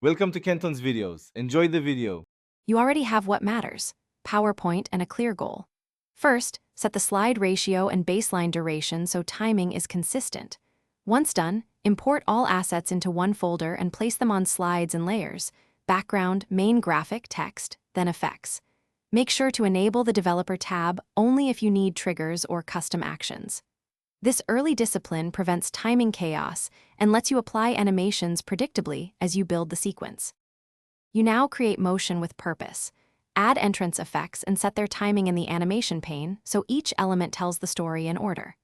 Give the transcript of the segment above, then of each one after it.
Welcome to Kenton's videos. Enjoy the video. You already have what matters: PowerPoint and a clear goal. First, set the slide ratio and baseline duration so timing is consistent. Once done, import all assets into one folder and place them on slides in layers: background, main graphic, text, then effects. Make sure to enable the Developer tab only if you need triggers or custom actions. This early discipline prevents timing chaos and lets you apply animations predictably as you build the sequence. You now create motion with purpose. Add entrance effects and set their timing in the animation pane so each element tells the story in order.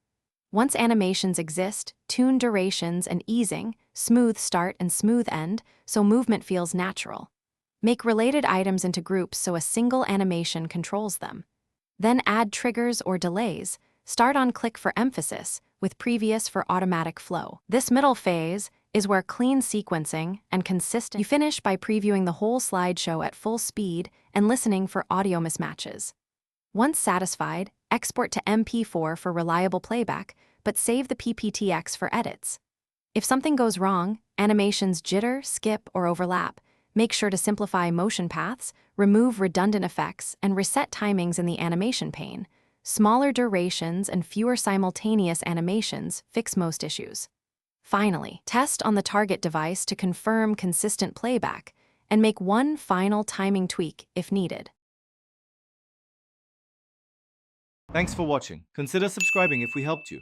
Once animations exist, tune durations and easing, smooth start and smooth end, so movement feels natural. Make related items into groups so a single animation controls them. Then add triggers or delays. Start on click for emphasis, with previous for automatic flow. This middle phase is where clean sequencing and consistent. You finish by previewing the whole slideshow at full speed and listening for audio mismatches. Once satisfied, export to MP4 for reliable playback, but save the PPTX for edits. If something goes wrong, animations jitter, skip, or overlap, make sure to simplify motion paths, remove redundant effects, and reset timings in the animation pane. Smaller durations and fewer simultaneous animations fix most issues. Finally, test on the target device to confirm consistent playback and make one final timing tweak if needed. Thanks for watching. Consider subscribing if we helped you.